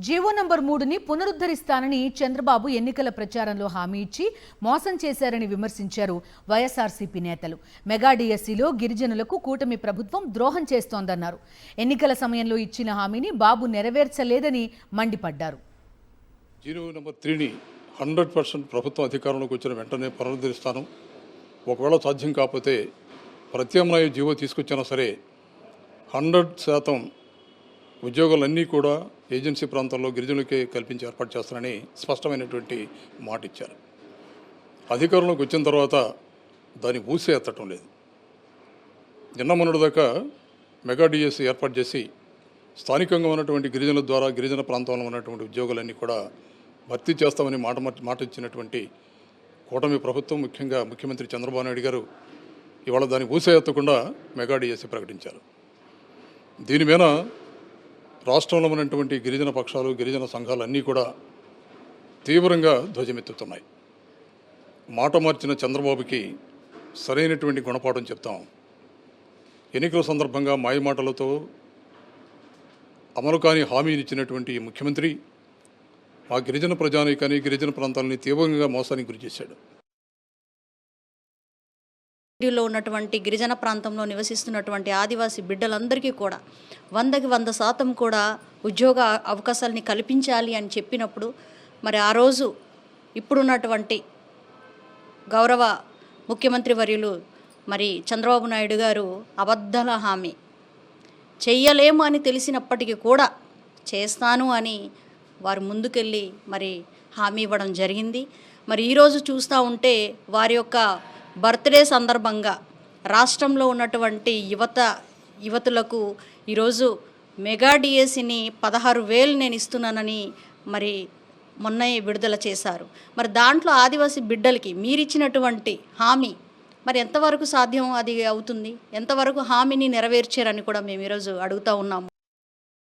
GO number 3ని పునరుద్ధరిస్తానని Chandrababu ఎన్నికల ప్రచారంలో హామీ ఇచ్చి మోసం చేశారని విమర్శించారు వైఎస్ఆర్సీపీ నేతలు. మెగా డిఎస్సీలో గిరిజనులకు కూటమి ప్రభుత్వం ద్రోహం చేస్తోందన్నారు. ఎన్నికల సమయంలో ఇచ్చిన హామీని బాబు నెరవేర్చలేదని మండిపడ్డారు. జీవో నంబర్ 3ని 100% ప్రభుత్వం అధికారంలోకి వచ్చిన వెంటనే పునరుద్ధరిస్తాను. ఒకవేళ సాధ్యం కాకపోతే ప్రత్యామ్నాయ జీవో తీసుకొచ్చినా సరే 100% ఉద్యోగాలన్నీ కూడా ఏజెన్సీ ప్రాంతాల్లో గిరిజనులకే కల్పించి ఏర్పాటు చేస్తారని స్పష్టమైనటువంటి మాట ఇచ్చారు. అధికారంలోకి వచ్చిన తర్వాత దాన్ని ఊసే ఎత్తటం లేదు. నిన్న మొన్నటిదాకా మెగా డిఎస్సీ ఏర్పాటు చేసి స్థానికంగా ఉన్నటువంటి గిరిజనుల ద్వారా గిరిజన ప్రాంతంలో ఉన్నటువంటి ఉద్యోగాలన్నీ కూడా భర్తీ చేస్తామని మాట ఇచ్చినటువంటి కూటమి ప్రభుత్వం, ముఖ్యంగా ముఖ్యమంత్రి చంద్రబాబు నాయుడు గారు ఇవాళ దాన్ని ఊసే ఎత్తకుండా మెగా డిఎస్సీ ప్రకటించారు. దీని మీద రాష్ట్రంలో ఉన్నటువంటి గిరిజన పక్షాలు, గిరిజన సంఘాలు అన్నీ కూడా తీవ్రంగా ధ్వజమెత్తుతున్నాయి. మాట మార్చిన చంద్రబాబుకి సరైనటువంటి గుణపాఠం చెప్తాం. ఎన్నికల సందర్భంగా మాయమాటలతో అమలు కాని హామీని ఇచ్చినటువంటి ముఖ్యమంత్రి ఆ గిరిజన ప్రజానీకాన్ని, గిరిజన ప్రాంతాలని తీవ్రంగా మోసానికి గురి చేశాడు. లో ఉన్నటువంటి గిరిజన ప్రాంతంలో నివసిస్తున్నటువంటి ఆదివాసీ బిడ్డలందరికీ కూడా 100కి 100% కూడా ఉద్యోగ అవకాశాలని కల్పించాలి అని చెప్పినప్పుడు మరి ఆ రోజు ఇప్పుడున్నటువంటి గౌరవ ముఖ్యమంత్రి వర్యులు మరి చంద్రబాబు నాయుడు గారు అబద్ధాల హామీ చెయ్యలేము అని తెలిసినప్పటికీ కూడా చేస్తాను అని వారు ముందుకెళ్ళి మరి హామీ ఇవ్వడం జరిగింది. మరి ఈరోజు చూస్తూ ఉంటే వారి యొక్క బర్త్డే సందర్భంగా రాష్ట్రంలో ఉన్నటువంటి యువతులకు ఈరోజు మెగా డిఎస్సీని 16,000 నేను ఇస్తున్నానని మరి మొన్న విడుదల చేశారు. మరి దాంట్లో ఆదివాసీ బిడ్డలకి మీరిచ్చినటువంటి హామీ మరి ఎంతవరకు సాధ్యం అది అవుతుంది, ఎంతవరకు హామీని నెరవేర్చారని కూడా మేము ఈరోజు అడుగుతూ ఉన్నాము.